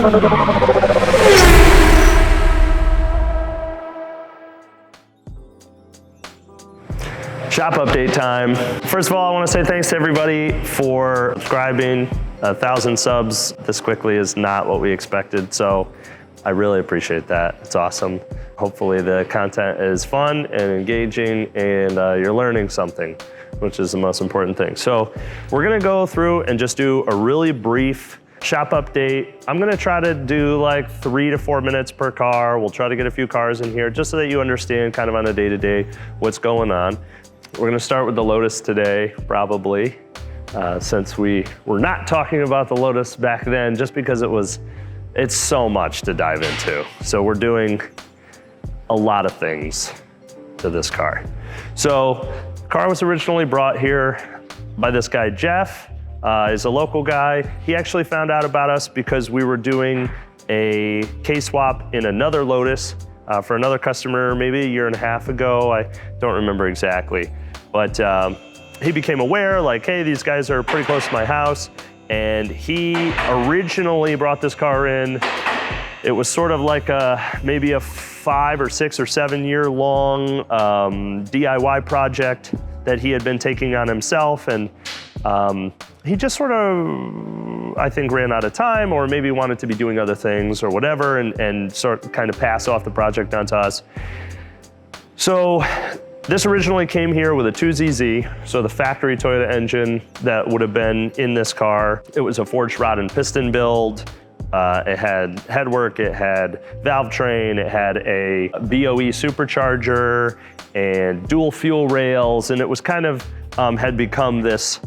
Shop update time. First of all, I want to say thanks to everybody for subscribing. 1,000 subs this quickly is not what we expected, so I really appreciate that. It's awesome. Hopefully the content is fun and engaging and you're learning something, which is the most important thing. So we're gonna go through and just do a really brief shop update. I'm gonna try to do like 3 to 4 minutes per car. We'll try to get a few cars in here just so that you understand kind of on a day-to-day what's going on. We're gonna start with the Lotus today, probably, since we were not talking about the Lotus back then, just because it's so much to dive into. So we're doing a lot of things to this car. So the car was originally brought here by this guy, Jeff. He's a local guy. He actually found out about us because we were doing a K-swap in another Lotus for another customer maybe a year and a half ago. I don't remember exactly, but he became aware, like, hey, these guys are pretty close to my house. And he originally brought this car in. It was sort of like maybe a 5 or 6 or 7 year long DIY project that he had been taking on himself. And he just sort of, I think, ran out of time or maybe wanted to be doing other things or whatever and sort of kind of pass off the project onto us. So this originally came here with a 2ZZ, so the factory Toyota engine that would have been in this car. It was a forged rod and piston build. It had headwork, it had valve train, it had a BOE supercharger and dual fuel rails, and it was kind of had become this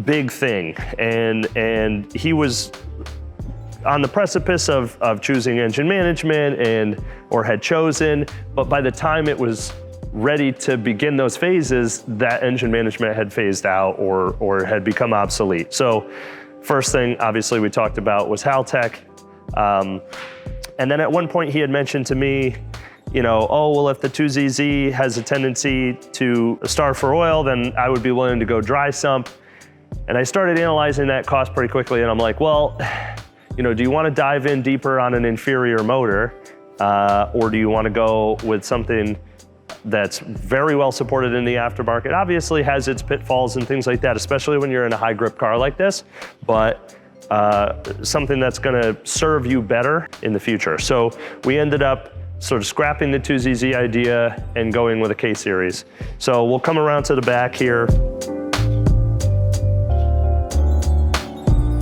big thing. And he was on the precipice of choosing engine management or had chosen, but by the time it was ready to begin those phases, that engine management had phased out or had become obsolete. So first thing, obviously, we talked about was Haltech. And then at one point he had mentioned to me, you know, oh, well, if the 2ZZ has a tendency to starve for oil, then I would be willing to go dry sump. And I started analyzing that cost pretty quickly, and I'm like, well, you know, do you want to dive in deeper on an inferior motor, or do you want to go with something that's very well supported in the aftermarket? Obviously has its pitfalls and things like that, especially when you're in a high grip car like this, but something that's gonna serve you better in the future. So we ended up sort of scrapping the 2ZZ idea and going with a K Series. So we'll come around to the back here.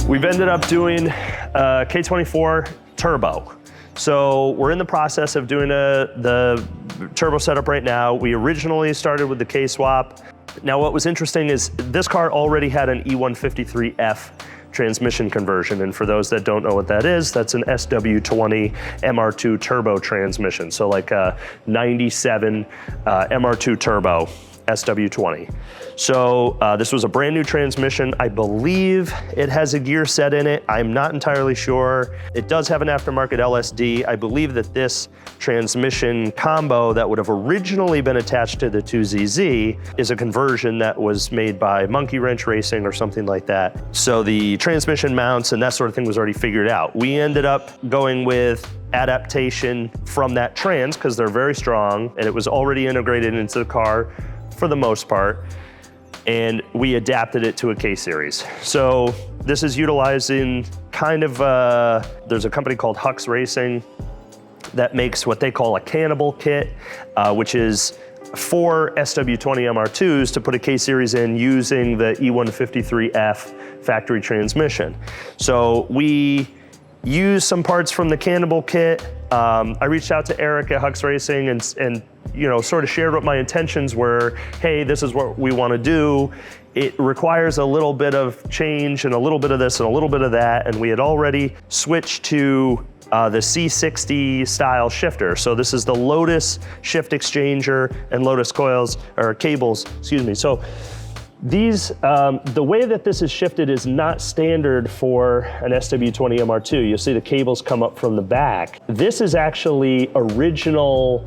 We've ended up doing a K24 turbo. So we're in the process of doing the turbo setup right now. We originally started with the K-swap. Now what was interesting is this car already had an E153F transmission conversion. And for those that don't know what that is, that's an SW20 MR2 turbo transmission. So like a 97 MR2 turbo SW20. So this was a brand new transmission. I believe it has a gear set in it. I'm not entirely sure. It does have an aftermarket LSD. I believe that this transmission combo that would have originally been attached to the 2ZZ is a conversion that was made by Monkey Wrench Racing or something like that. So the transmission mounts and that sort of thing was already figured out. We ended up going with adaptation from that trans because they're very strong and it was already integrated into the car for the most part, and we adapted it to a K Series. So this is utilizing kind of, there's a company called Hux Racing that makes what they call a cannibal kit, which is 4 SW20 MR2s to put a K Series in using the E153F factory transmission. So we use some parts from the cannibal kit. I reached out to Eric at Hux Racing and you know, sort of shared what my intentions were. Hey, this is what we want to do. It requires a little bit of change and a little bit of this and a little bit of that. And we had already switched to the C60 style shifter. So this is the Lotus shift exchanger and Lotus coils or cables, excuse me. So these, the way that this is shifted is not standard for an SW20 MR2. You'll see the cables come up from the back. This is actually original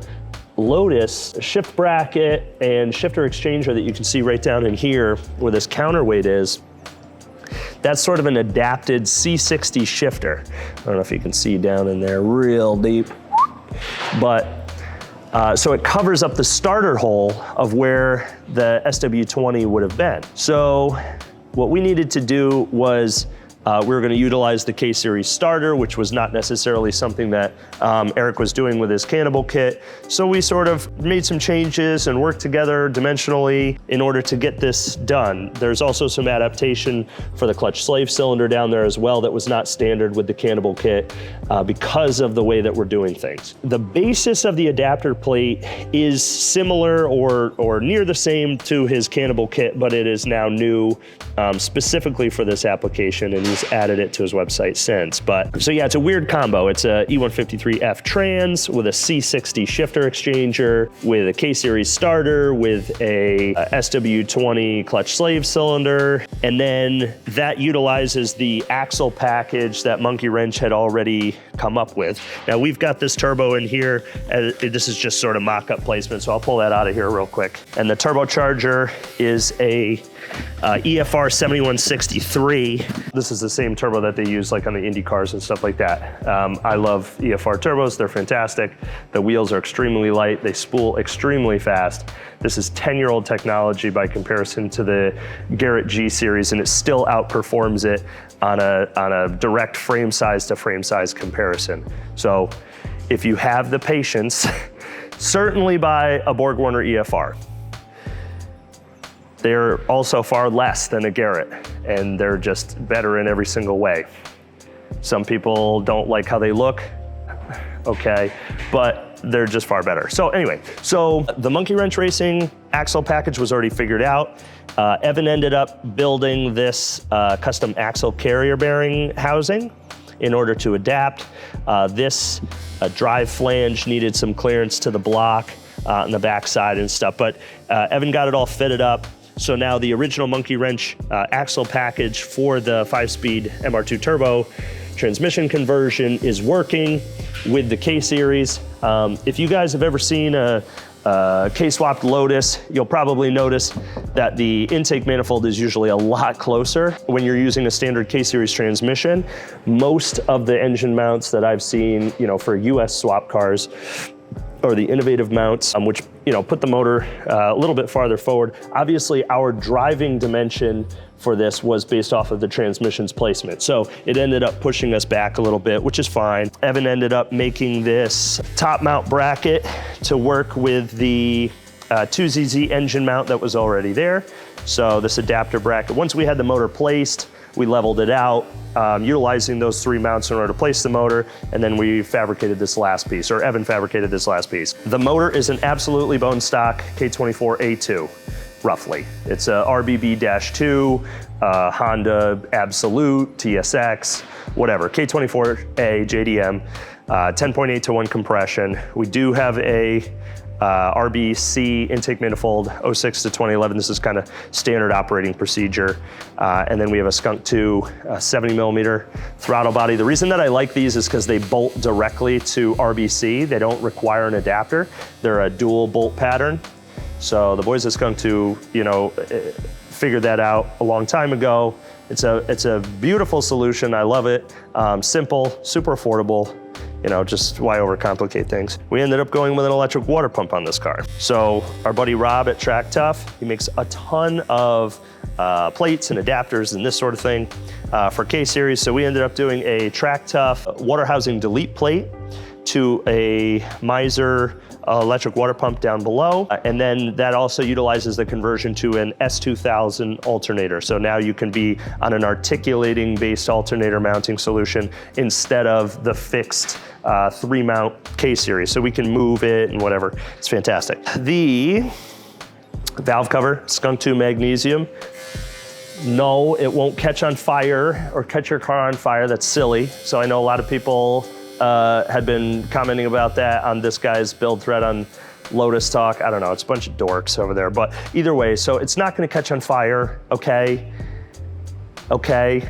Lotus shift bracket and shifter exchanger that you can see right down in here where this counterweight is. That's sort of an adapted C60 shifter. I don't know if you can see down in there real deep, but so it covers up the starter hole of where the SW20 would have been. So what we needed to do was we were going to utilize the K Series starter, which was not necessarily something that Eric was doing with his Cannibal kit. So we sort of made some changes and worked together dimensionally in order to get this done. There's also some adaptation for the clutch slave cylinder down there as well that was not standard with the Cannibal kit because of the way that we're doing things. The basis of the adapter plate is similar or near the same to his Cannibal kit, but it is now new specifically for this application, and he's added it to his website since. But so yeah, it's a weird combo. It's a E153F trans with a C60 shifter exchanger, with a K Series starter, with a SW20 clutch slave cylinder, and then that utilizes the axle package that Monkey Wrench had already come up with. Now we've got this turbo in here. This is just sort of mock-up placement, so I'll pull that out of here real quick. And the turbocharger is a EFR 7163. This is the same turbo that they use like on the Indy cars and stuff like that. I love EFR turbos, they're fantastic. The wheels are extremely light, they spool extremely fast. This is 10-year-old technology by comparison to the Garrett G Series, and it still outperforms it on a direct frame size to frame size comparison. So if you have the patience, certainly buy a Borg-Warner EFR. They're also far less than a Garrett, and they're just better in every single way. Some people don't like how they look, okay, but they're just far better. So anyway, so the Monkey Wrench Racing axle package was already figured out. Evan ended up building this custom axle carrier bearing housing in order to adapt. This drive flange needed some clearance to the block on the backside and stuff, but Evan got it all fitted up. So now the original Monkey Wrench axle package for the 5-speed MR2 turbo transmission conversion is working with the K Series. If you guys have ever seen a K-swapped Lotus, you'll probably notice that the intake manifold is usually a lot closer when you're using a standard K Series transmission. Most of the engine mounts that I've seen, for US swap cars, or the innovative mounts, which put the motor a little bit farther forward. Obviously, our driving dimension for this was based off of the transmission's placement. So it ended up pushing us back a little bit, which is fine. Evan ended up making this top mount bracket to work with the 2ZZ engine mount that was already there. So this adapter bracket, once we had the motor placed, we leveled it out, utilizing those 3 mounts in order to place the motor, and then we fabricated this last piece, or Evan fabricated this last piece. The motor is an absolutely bone stock K24A2, roughly. It's a RBB-2, Honda Absolute, TSX, whatever, K24A JDM, 10.8 to 1 compression. We do have a RBC intake manifold 06 to 2011. This is kind of standard operating procedure. And then we have a Skunk 2 70 millimeter throttle body. The reason that I like these is because they bolt directly to RBC. They don't require an adapter. They're a dual bolt pattern. So the boys at Skunk 2, figured that out a long time ago. It's a beautiful solution. I love it. Simple, super affordable. Just why overcomplicate things? We ended up going with an electric water pump on this car. So our buddy Rob at Track Tough, he makes a ton of plates and adapters and this sort of thing for K Series. So we ended up doing a Track Tough water housing delete plate to a Miser electric water pump down below. And then that also utilizes the conversion to an S2000 alternator. So now you can be on an articulating based alternator mounting solution instead of the fixed 3-mount K Series. So we can move it and whatever. It's fantastic. The valve cover, Skunk 2 magnesium. No, it won't catch on fire or catch your car on fire. That's silly. So I know a lot of people had been commenting about that on this guy's build thread on Lotus Talk. I don't know, it's a bunch of dorks over there, but either way, so it's not gonna catch on fire, okay? Okay,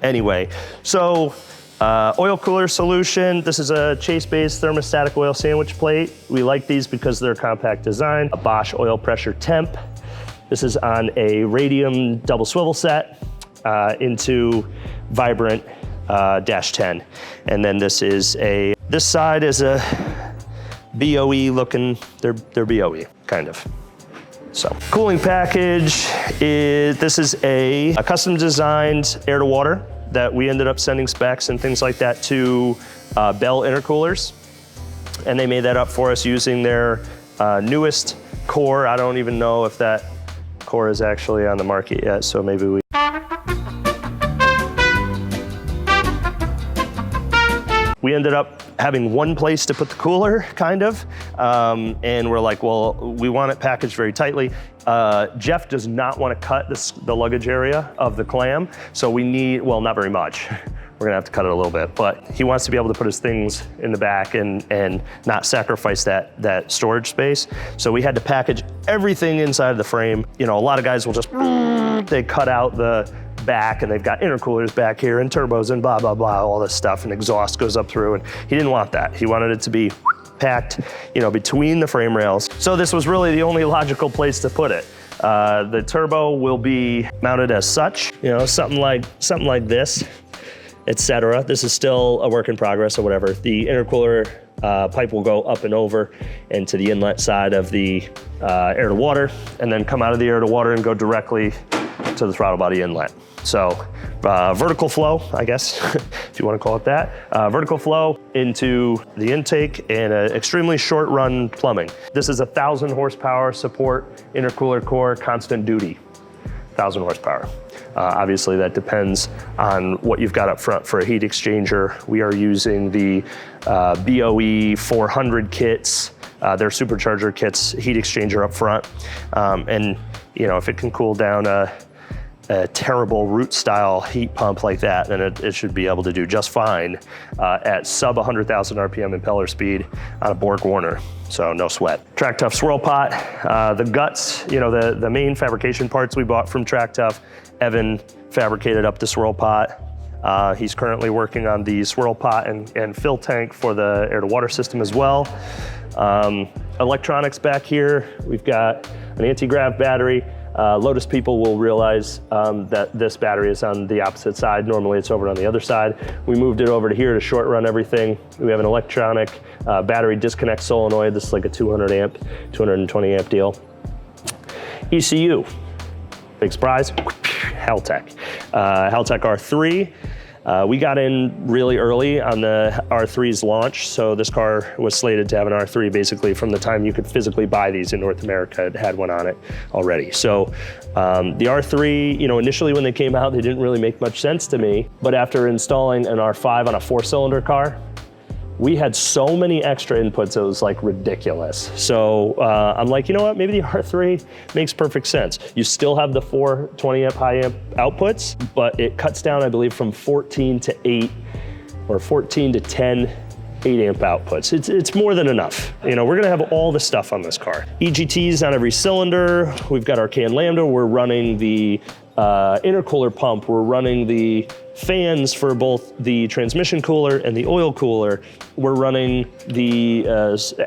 anyway, so oil cooler solution. This is a Chase-based thermostatic oil sandwich plate. We like these because they're compact design. A Bosch oil pressure temp. This is on a radium double swivel set. into Vibrant dash 10. And then this side is a BOE looking, they're BOE, kind of. So, cooling package this is a custom designed air to water that we ended up sending specs and things like that to Bell intercoolers. And they made that up for us using their newest core. I don't even know if that core is actually on the market yet, so maybe we ended up having one place to put the cooler, kind of, and we're like, well, we want it packaged very tightly. Jeff does not want to cut the luggage area of the clam, so we need, well, not very much. We're gonna have to cut it a little bit, but he wants to be able to put his things in the back and not sacrifice that storage space. So we had to package everything inside of the frame. You know, a lot of guys will just, they cut out the back and they've got intercoolers back here and turbos and blah, blah, blah, all this stuff, and exhaust goes up through, and he didn't want that. He wanted it to be packed, you know, between the frame rails. So this was really the only logical place to put it. The turbo will be mounted as such, you know, something like this, etc. This is still a work in progress or whatever. The intercooler pipe will go up and over into the inlet side of the air to water, and then come out of the air to water and go directly to the throttle body inlet. So vertical flow, I guess, if you want to call it that. Vertical flow into the intake and an extremely short run plumbing. This is a 1,000 horsepower support intercooler core, constant duty, 1,000 horsepower. Obviously that depends on what you've got up front for a heat exchanger. We are using the BOE 400 kits. They're supercharger kits, heat exchanger up front. And you know, if it can cool down a terrible root style heat pump like that, then it should be able to do just fine at sub 100,000 RPM impeller speed on a Borg Warner, so no sweat. Track Tough swirl pot, the guts, you know, the main fabrication parts we bought from Track Tough. Evan fabricated up the swirl pot. He's currently working on the swirl pot and fill tank for the air to water system as well. Electronics back here, we've got an anti-grav battery. Lotus people will realize that this battery is on the opposite side. Normally it's over on the other side. We moved it over to here to short run everything. We have an electronic battery disconnect solenoid. This is like a 200 amp, 220 amp deal. ECU, big surprise, Haltech. Haltech R3. We got in really early on the R3's launch, so this car was slated to have an R3 basically from the time you could physically buy these in North America. It had one on it already. So the R3, you know, initially when they came out, they didn't really make much sense to me, but after installing an R5 on a 4-cylinder car, we had so many extra inputs, it was like ridiculous. So I'm like, you know what, maybe the R3 makes perfect sense. You still have the 420 amp high amp outputs, but it cuts down, I believe, from 14 to 8 or 14 to 10 8 amp outputs. It's more than enough. You know, we're gonna have all the stuff on this car. EGTs on every cylinder. We've got our CAN Lambda. We're running the intercooler pump. We're running the fans for both the transmission cooler and the oil cooler. We're running the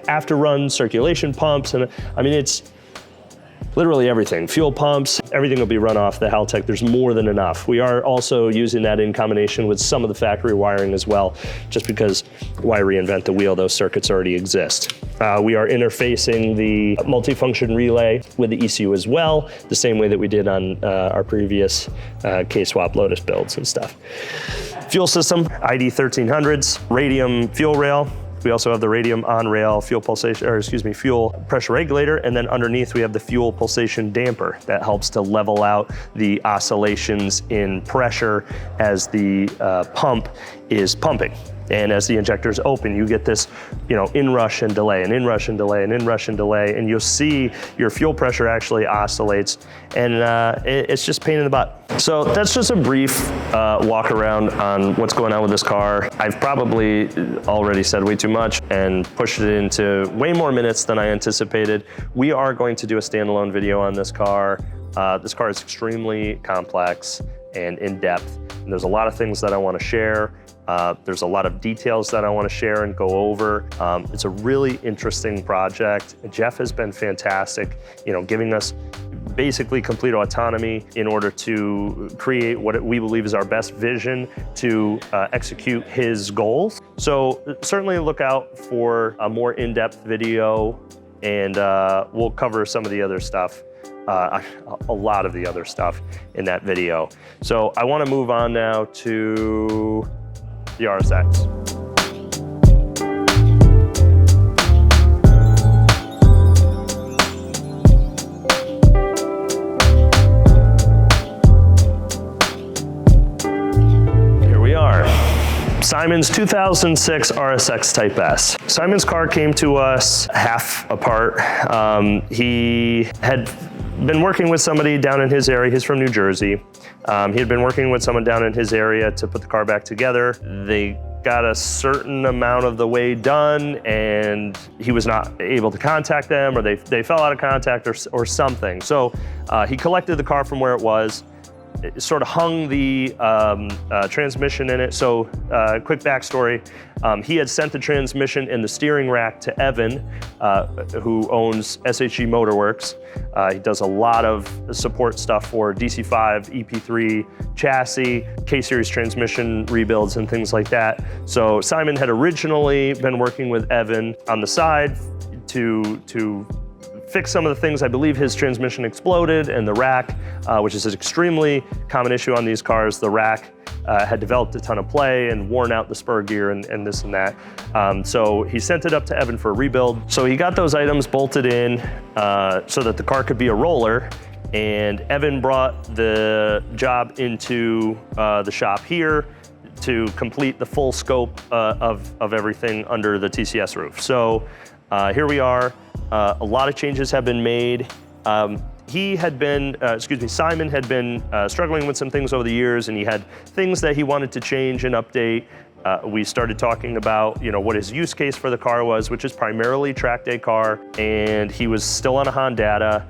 after run circulation pumps. And I mean, it's literally everything. Fuel pumps, everything will be run off the Haltech. There's more than enough. We are also using that in combination with some of the factory wiring as well, just because why reinvent the wheel? Those circuits already exist. We are interfacing the multifunction relay with the ECU as well, the same way that we did on our previous K-swap Lotus builds and stuff. Fuel system, ID 1300s, radium fuel rail. We also have the radium on-rail fuel pulsation, or excuse me, fuel pressure regulator, and then underneath we have the fuel pulsation damper that helps to level out the oscillations in pressure as the pump is pumping. And as the injectors open, you get this, you know, inrush and delay, and inrush and delay, and inrush and delay, and you'll see your fuel pressure actually oscillates, and it's just pain in the butt. So that's just a brief walk around on what's going on with this car. I've probably already said way too much and pushed it into way more minutes than I anticipated. We are going to do a standalone video on this car. This car is extremely complex and in-depth, and there's a lot of things that I want to share. There's a lot of details that I want to share and go over. It's a really interesting project. Jeff has been fantastic, you know, giving us basically complete autonomy in order to create what we believe is our best vision to execute his goals. So certainly look out for a more in-depth video, and we'll cover some of the other stuff, a lot of the other stuff in that video. So I want to move on now to the RSX. Simon's 2006 RSX Type S. Simon's car came to us half apart. He had been working with somebody down in his area. He's from New Jersey. He had been working with someone down in his area to put the car back together. They got a certain amount of the way done, and he was not able to contact them, or they fell out of contact or something. So he collected the car from where it was. It sort of hung the transmission in it. So quick backstory, he had sent the transmission and the steering rack to Evan, who owns SHG Motorworks. He does a lot of support stuff for DC5, EP3 chassis, K Series transmission rebuilds and things like that. So Simon had originally been working with Evan on the side to fix some of the things. I believe his transmission exploded, and the rack, which is an extremely common issue on these cars, the rack had developed a ton of play and worn out the spur gear and this and that. So he sent it up to Evan for a rebuild. So he got those items bolted in so that the car could be a roller, and Evan brought the job into the shop here to complete the full scope of everything under the TCS roof. So here we are. A lot of changes have been made. Simon had been struggling with some things over the years, and he had things that he wanted to change and update. We started talking about, what his use case for the car was, which is primarily track day car, and he was still on a Honda.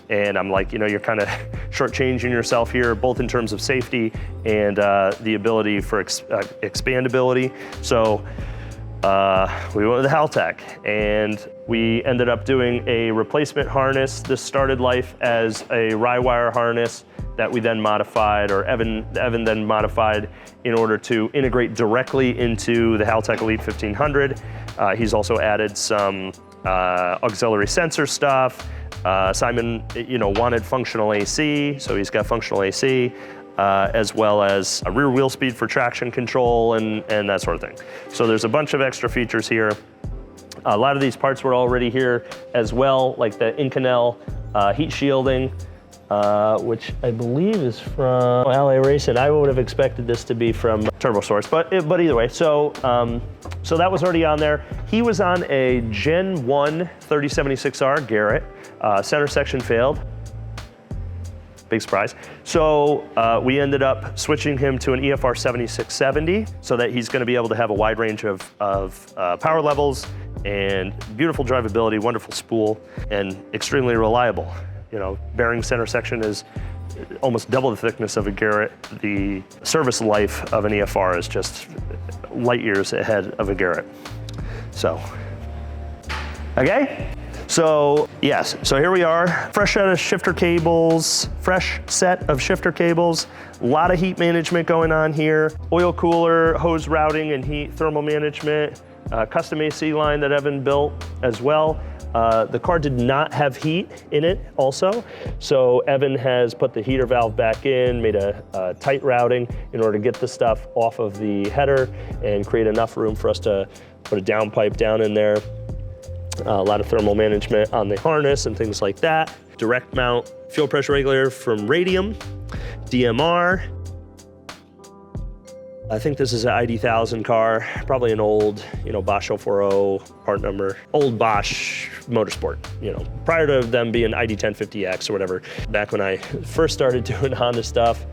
And I'm like, you're kind of shortchanging yourself here, both in terms of safety and the ability for expandability. So we went with the Haltech, and we ended up doing a replacement harness. This started life as a Rye-wire harness that we then modified, or Evan then modified in order to integrate directly into the Haltech Elite 1500. He's also added some auxiliary sensor stuff. Simon, wanted functional AC, so he's got functional AC. As well as a rear wheel speed for traction control and that sort of thing. So there's a bunch of extra features here. A lot of these parts were already here as well, like the Inconel heat shielding, which I believe is from LA Racing. I would have expected this to be from TurboSource, but either way. So that was already on there. He was on a Gen 1 3076R Garrett. Center section failed. Big surprise. So we ended up switching him to an EFR 7670 so that he's going to be able to have a wide range of power levels and beautiful drivability, wonderful spool, and extremely reliable. Bearing center section is almost double the thickness of a Garrett. The service life of an EFR is just light years ahead of a Garrett. So, okay? So yes, so here we are, fresh set of shifter cables, a lot of heat management going on here, oil cooler, hose routing and heat thermal management, custom AC line that Evan built as well. The car did not have heat in it also, so Evan has put the heater valve back in, made a tight routing in order to get the stuff off of the header and create enough room for us to put a downpipe down in there. A lot of thermal management on the harness and things like that. Direct mount fuel pressure regulator from Radium, DMR. I think this is an ID1000 car, probably an old, Bosch 040 part number, old Bosch Motorsport, prior to them being ID1050X or whatever. Back when I first started doing Honda stuff,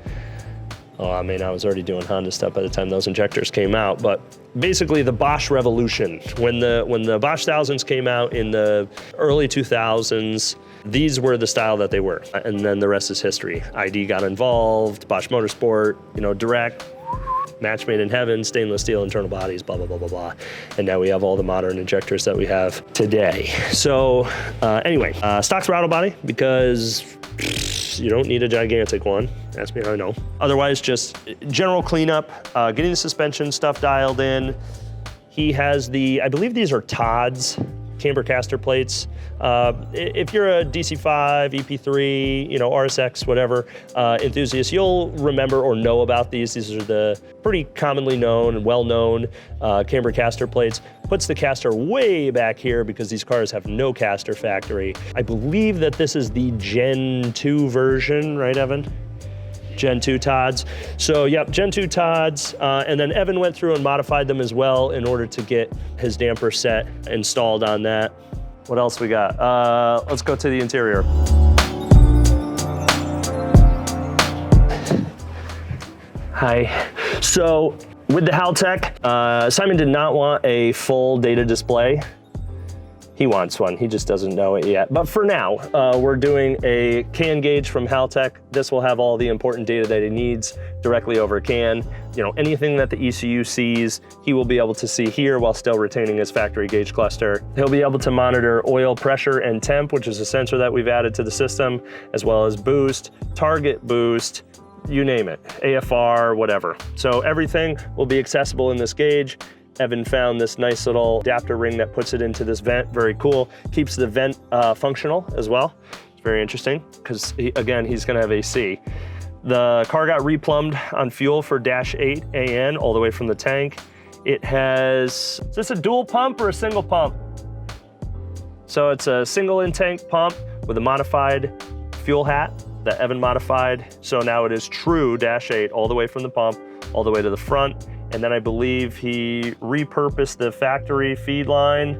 I was already doing Honda stuff by the time those injectors came out, but basically the Bosch revolution. When the Bosch thousands came out in the early 2000s, these were the style that they were. And then the rest is history. ID got involved, Bosch Motorsport, direct, match made in heaven, stainless steel internal bodies, blah, blah, blah, blah, blah. And now we have all the modern injectors that we have today. So anyway, stock throttle body, because you don't need a gigantic one. Ask me how I know. Otherwise, just general cleanup, getting the suspension stuff dialed in. He has the, I believe these are Todd's camber caster plates. If you're a DC5, EP3, you know, RSX, whatever, enthusiast, you'll remember or know about these. These are the pretty commonly known and well-known camber caster plates. Puts the caster way back here because these cars have no caster factory. I believe that this is the Gen 2 version, right, Evan? Gen 2 Todds. So yep, Gen 2 Todds, and then Evan went through and modified them as well in order to get his damper set installed on that. What else we got? Let's go to the interior. Hi. So with the Haltech, Simon did not want a full data display. He wants one, he just doesn't know it yet. But for now, we're doing a CAN gauge from Haltech. This will have all the important data that he needs directly over CAN. You know, anything that the ECU sees, he will be able to see here while still retaining his factory gauge cluster. He'll be able to monitor oil pressure and temp, which is a sensor that we've added to the system, as well as boost, target boost, you name it, AFR, whatever. So everything will be accessible in this gauge. Evan found this nice little adapter ring that puts it into this vent, very cool. Keeps the vent functional as well. It's very interesting because, again, he's gonna have AC. The car got replumbed on fuel for -8 AN all the way from the tank. It has, is this a dual pump or a single pump? So it's a single in-tank pump with a modified fuel hat that Evan modified. So now it is true -8 all the way from the pump, all the way to the front. And then I believe he repurposed the factory feed line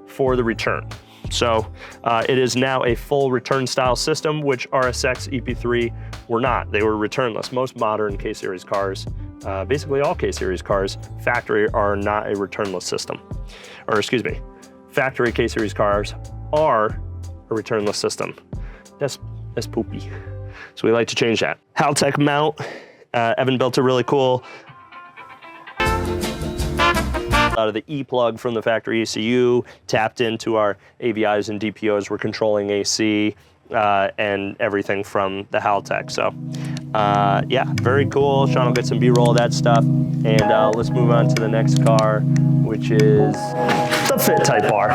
for the return. So it is now a full return style system, which RSX EP3 were not. They were returnless. Most modern K Series cars, basically all K Series cars, factory are not a returnless system. Or excuse me, factory K Series cars are a returnless system. That's poopy. So we like to change that. Haltech mount, Evan built a really cool out of the E-plug from the factory ECU, tapped into our AVIs and DPOs. We're controlling AC and everything from the Haltech. So yeah, very cool. Sean will get some B-roll of that stuff. And let's move on to the next car, which is the Fit Type R.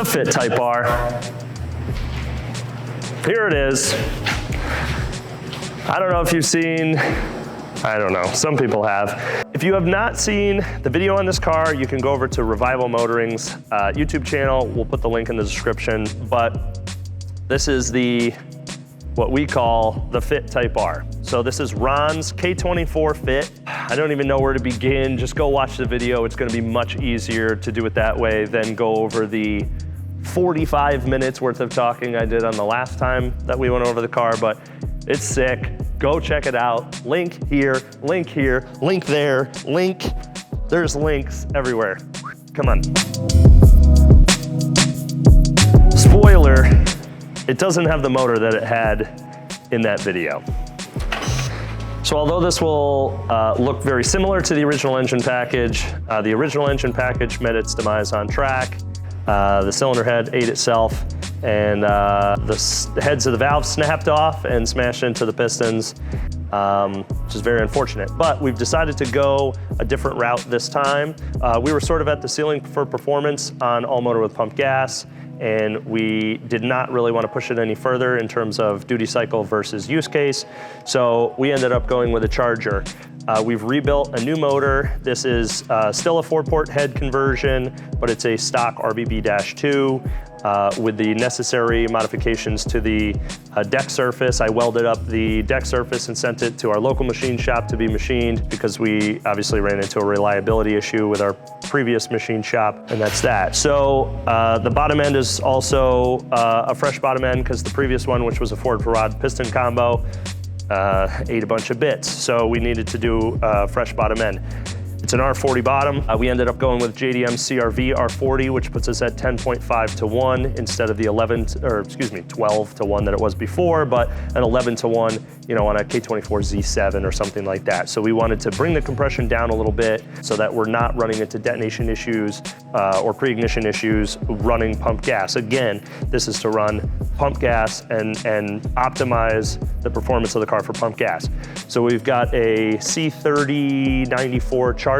Fit Type R. Here it is. I don't know if you've seen, I don't know, some people have. If you have not seen the video on this car, you can go over to Revival Motoring's YouTube channel. We'll put the link in the description, but this is what we call the Fit Type R. So this is Ron's K24 Fit. I don't even know where to begin. Just go watch the video. It's gonna be much easier to do it that way than go over the 45 minutes worth of talking I did on the last time that we went over the car, but it's sick. Go check it out. Link here, link there, link. There's links everywhere. Come on. Spoiler, it doesn't have the motor that it had in that video. So although this will look very similar to the original engine package met its demise on track. The cylinder head ate itself, and the heads of the valves snapped off and smashed into the pistons, which is very unfortunate. But we've decided to go a different route this time. We were sort of at the ceiling for performance on all motor with pump gas, and we did not really want to push it any further in terms of duty cycle versus use case. So we ended up going with a Charger. We've rebuilt a new motor. This is still a 4-port head conversion, but it's a stock RBB-2 with the necessary modifications to the deck surface. I welded up the deck surface and sent it to our local machine shop to be machined because we obviously ran into a reliability issue with our previous machine shop, and that's that. So the bottom end is also a fresh bottom end because the previous one, which was a Ford rod piston combo, ate a bunch of bits. So we needed to do a fresh bottom end. It's an R40 bottom. We ended up going with JDM CRV R40, which puts us at 10.5 to 1 instead of the 12 to 1 that it was before, but an 11 to 1, on a K24 Z7 or something like that. So we wanted to bring the compression down a little bit so that we're not running into detonation issues or pre-ignition issues running pump gas. Again, this is to run pump gas and optimize the performance of the car for pump gas. So we've got a C3094 charger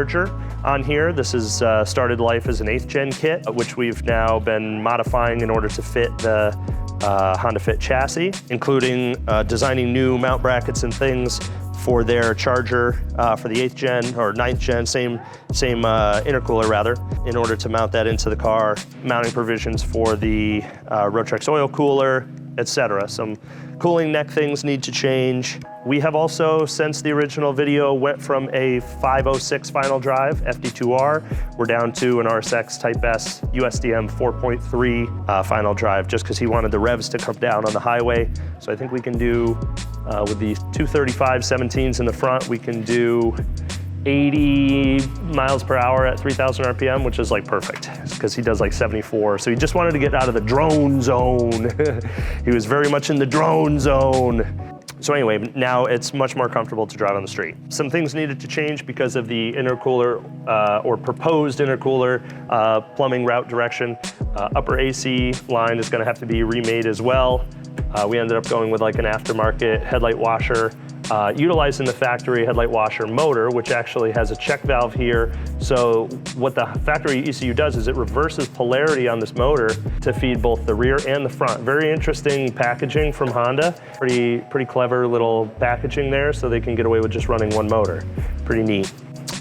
on here. This is started life as an 8th gen kit, which we've now been modifying in order to fit the Honda Fit chassis, including designing new mount brackets and things for their charger for the 8th gen or 9th gen, same intercooler rather, in order to mount that into the car, mounting provisions for the Rotrex oil cooler, etc. Some cooling neck things need to change. We have also, since the original video, went from a 506 final drive, FD2R, we're down to an RSX Type S USDM 4.3 final drive, just because he wanted the revs to come down on the highway. So I think we can do, with the 235 17s in the front, we can do 80 miles per hour at 3,000 RPM, which is like perfect, because he does like 74. So he just wanted to get out of the drone zone. He was very much in the drone zone. So anyway, now it's much more comfortable to drive on the street. Some things needed to change because of the intercooler or proposed intercooler plumbing route direction. Upper AC line is gonna have to be remade as well. We ended up going with like an aftermarket headlight washer, utilizing the factory headlight washer motor, which actually has a check valve here. So what the factory ECU does is it reverses polarity on this motor to feed both the rear and the front. Very interesting packaging from Honda. Pretty clever little packaging there, so they can get away with just running one motor. Pretty neat.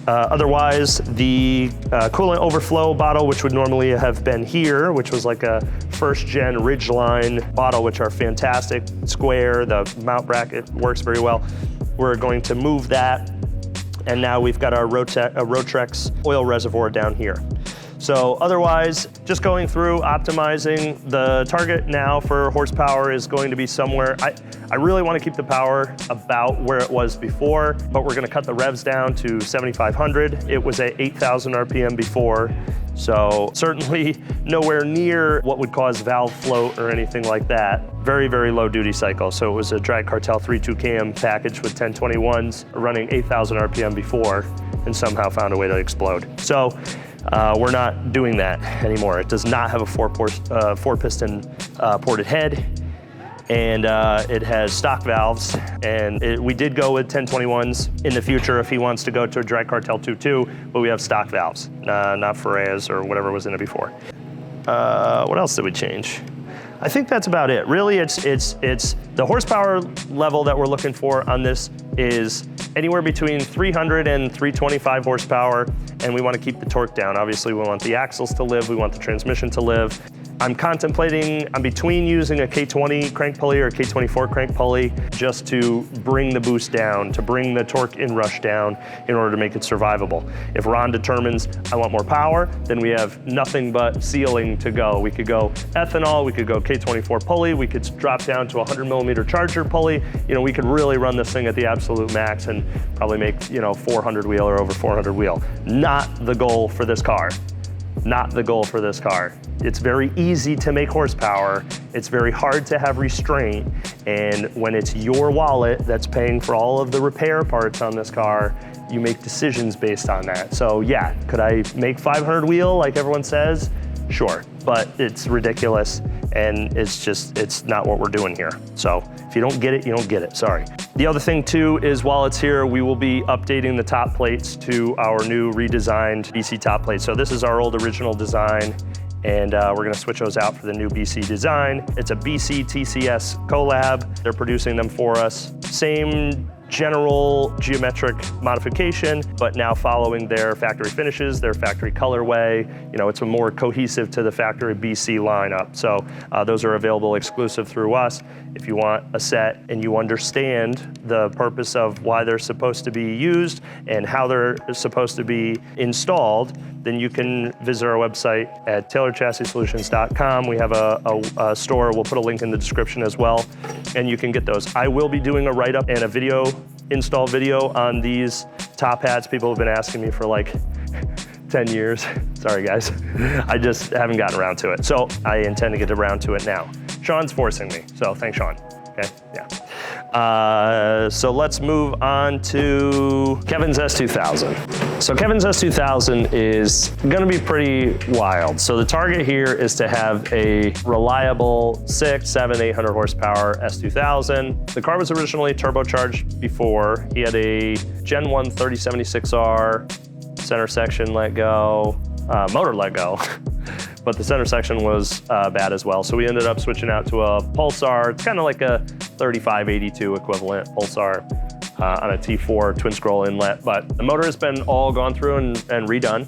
Otherwise, the coolant overflow bottle, which would normally have been here, which was like a first gen Ridgeline bottle, which are fantastic, square, the mount bracket works very well. We're going to move that, and now we've got our Rotrex oil reservoir down here. So otherwise, just going through optimizing, the target now for horsepower is going to be somewhere, I really want to keep the power about where it was before, but we're going to cut the revs down to 7,500. It was at 8,000 RPM before, so certainly nowhere near what would cause valve float or anything like that. Very, very low duty cycle. So it was a Drag Cartel 3.2 cam package with 1021s running 8,000 RPM before, and somehow found a way to explode. So we're not doing that anymore. It does not have a four piston ported head, and it has stock valves. And we did go with 1021s in the future if he wants to go to a Drag Cartel 2.2, but we have stock valves, not Ferreras or whatever was in it before. What else did we change? I think that's about it. Really, it's the horsepower level that we're looking for on this is anywhere between 300 and 325 horsepower, and we want to keep the torque down. Obviously, we want the axles to live, we want the transmission to live. I'm between using a K20 crank pulley or a K24 crank pulley just to bring the boost down, to bring the torque inrush down in order to make it survivable. If Ron determines I want more power, then we have nothing but ceiling to go. We could go ethanol, we could go K24 pulley, we could drop down to a 100mm charger pulley. We could really run this thing at the absolute max and probably make 400 wheel or over 400 wheel. Not the goal for this car. Not the goal for this car. It's very easy to make horsepower. It's very hard to have restraint. And when it's your wallet that's paying for all of the repair parts on this car, you make decisions based on that. So yeah, could I make 500 wheel like everyone says? Sure, but it's ridiculous, and it's not what we're doing here. So if you don't get it, you don't get it, sorry. The other thing too is while it's here, we will be updating the top plates to our new redesigned BC top plates. So this is our old original design, and we're gonna switch those out for the new BC design. It's a BC TCS collab. They're producing them for us. Same general geometric modification, but now following their factory finishes, their factory colorway. It's a more cohesive to the factory BC lineup. So those are available exclusive through us. If you want a set and you understand the purpose of why they're supposed to be used and how they're supposed to be installed, then you can visit our website at tailoredchassissolutions.com. We have a store. We'll put a link in the description as well, and you can get those. I will be doing a write-up and a install video on these top hats. People have been asking me for like 10 years. Sorry guys, I just haven't gotten around to it. So I intend to get around to it now. Sean's forcing me, so thanks Sean, okay, yeah. So let's move on to Kevin's S2000. So Kevin's S2000 is gonna be pretty wild. So the target here is to have a reliable 600, 700, 800 horsepower S2000. The car was originally turbocharged before. He had a Gen 1 3076R, center section let go, motor let go. But the center section was bad as well. So we ended up switching out to a Pulsar. It's kind of like a 3582 equivalent Pulsar on a T4 twin scroll inlet. But the motor has been all gone through and redone.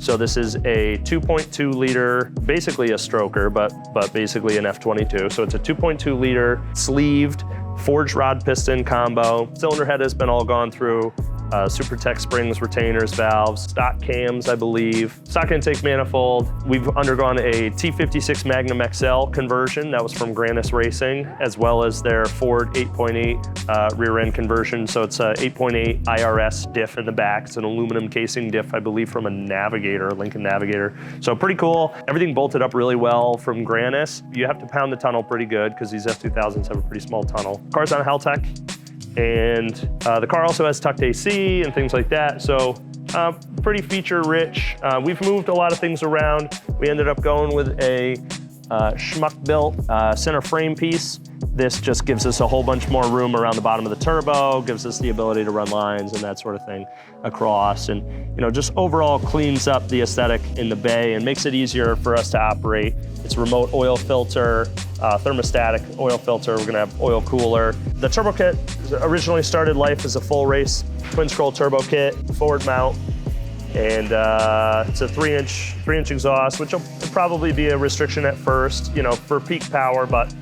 So this is a 2.2 liter, basically a stroker, but basically an F22. So it's a 2.2 liter sleeved forged rod piston combo. Cylinder head has been all gone through. Supertech springs, retainers, valves, stock cams, I believe. Stock intake manifold. We've undergone a T56 Magnum XL conversion. That was from Granis Racing, as well as their Ford 8.8 rear end conversion. So it's a 8.8 IRS diff in the back. It's an aluminum casing diff, I believe, from a Navigator, Lincoln Navigator. So pretty cool. Everything bolted up really well from Granis. You have to pound the tunnel pretty good because these F2000s have a pretty small tunnel. Car's on Haltech. And the car also has tucked AC and things like that. So pretty feature rich. We've moved a lot of things around. We ended up going with a schmuck built center frame piece. This just gives us a whole bunch more room around the bottom of the turbo, gives us the ability to run lines and that sort of thing across. And just overall cleans up the aesthetic in the bay and makes it easier for us to operate. It's remote oil filter, thermostatic oil filter. We're gonna have oil cooler. The turbo kit originally started life as a full race twin scroll turbo kit, forward mount, and it's a 3-inch exhaust, which will probably be a restriction at first, for peak power, but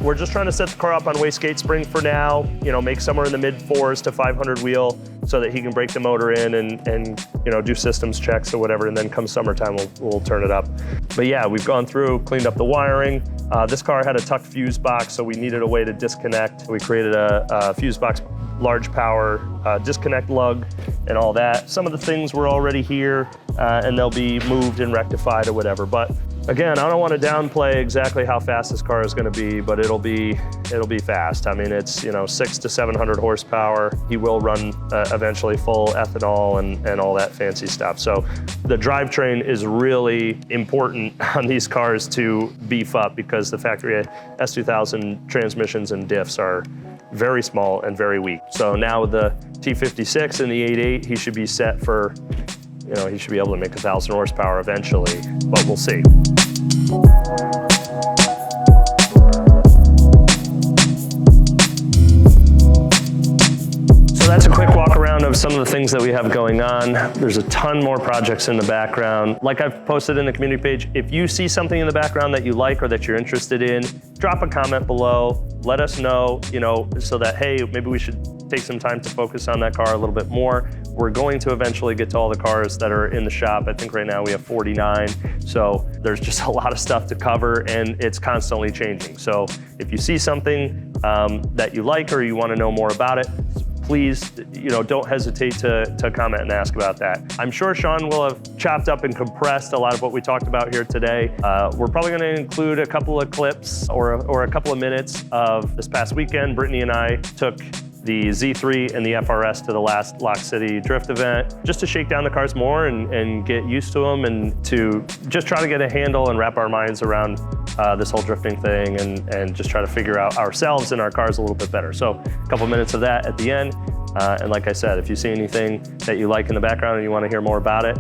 we're just trying to set the car up on wastegate spring for now, make somewhere in the mid 4s to 500 wheel so that he can break the motor in and do systems checks or whatever, and then come summertime, we'll turn it up. But yeah, we've gone through, cleaned up the wiring. This car had a tucked fuse box, so we needed a way to disconnect. We created a fuse box, large power, disconnect lug, and all that. Some of the things were already here, and they'll be moved and rectified or whatever. But again, I don't want to downplay exactly how fast this car is going to be, but it'll be fast. I mean, it's 600 to 700 horsepower. He will run eventually full ethanol and all that fancy stuff. So the drivetrain is really important on these cars to beef up, because the factory S2000 transmissions and diffs are very small and very weak. So now with the T56 and the 8.8, he should be set for, he should be able to make 1,000 horsepower eventually, but we'll see. So that's a quick walk around of some of the things that we have going on. There's a ton more projects in the background. Like I've posted in the community page, if you see something in the background that you like or that you're interested in, drop a comment below. Let us know, so that, hey, maybe we should take some time to focus on that car a little bit more. We're going to eventually get to all the cars that are in the shop. I think right now we have 49. So there's just a lot of stuff to cover, and it's constantly changing. So if you see something that you like or you want to know more about it, please, don't hesitate to comment and ask about that. I'm sure Sean will have chopped up and compressed a lot of what we talked about here today. We're probably going to include a couple of clips or a couple of minutes of this past weekend. Brittany and I took the Z3 and the FRS to the last Lock City Drift event, just to shake down the cars more and get used to them, and to just try to get a handle and wrap our minds around this whole drifting thing, and just try to figure out ourselves and our cars a little bit better. So a couple minutes of that at the end. And like I said, if you see anything that you like in the background and you want to hear more about it,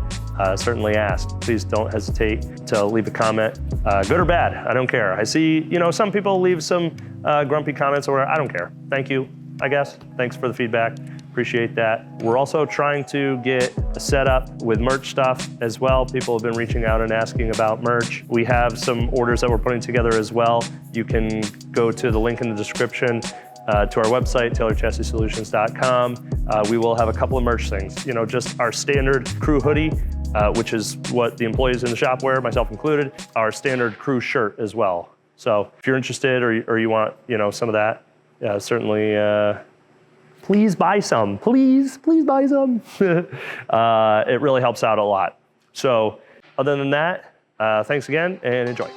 certainly ask. Please don't hesitate to leave a comment, good or bad, I don't care. I see, some people leave some grumpy comments, or I don't care. Thank you, I guess. Thanks for the feedback. Appreciate that. We're also trying to get set up with merch stuff as well. People have been reaching out and asking about merch. We have some orders that we're putting together as well. You can go to the link in the description to our website, taylorchassissolutions.com. We will have a couple of merch things. Just our standard crew hoodie, which is what the employees in the shop wear, myself included, our standard crew shirt as well. So if you're interested or you want, some of that, certainly please buy some. Please buy some. It really helps out a lot. So other than that, thanks again and enjoy.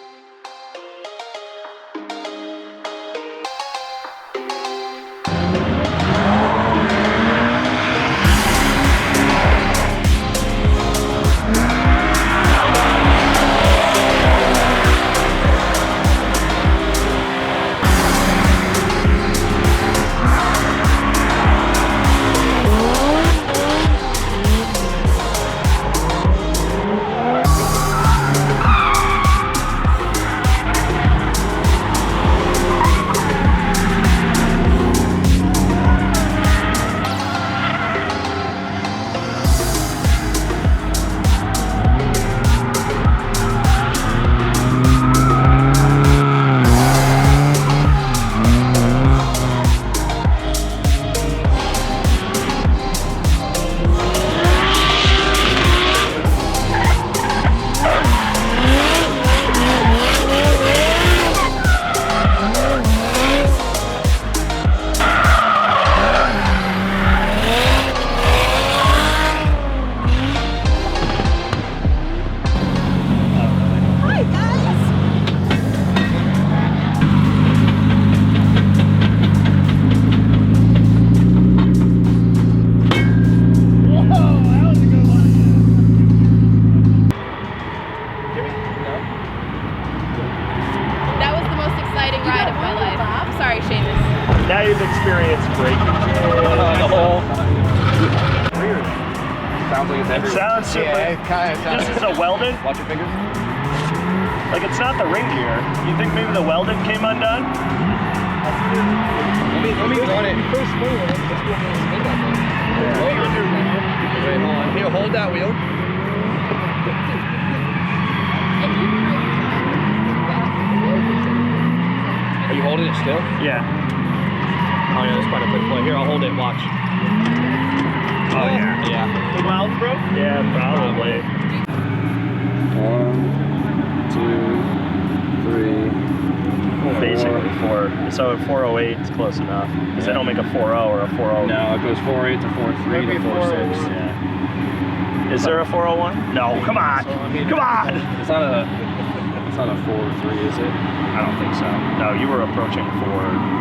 Now you've experienced braking. The whole sounds like it's everywhere. It sounds super. Yeah, it kind of sounds. This is a welded. Watch your fingers. Like it's not the ring gear. You think maybe the welded came undone? Let me run it. First spin it. Wait, hold on. Here, hold that wheel. Are you holding it still? Yeah. Oh yeah, that's quite a quick play. Here, I'll hold it. Watch. Oh yeah. Yeah. The weld broke? Yeah, probably. 1, 2, 3. Basically 4. So 408 is close enough. Because they don't make a 4.0 or a 4.0. No, it goes 4.8 to 4.3 to 4.6. Yeah. Is there a 401? No, come on. Come on. It's not a 4.3, is it? I don't think so. No, you were approaching 4.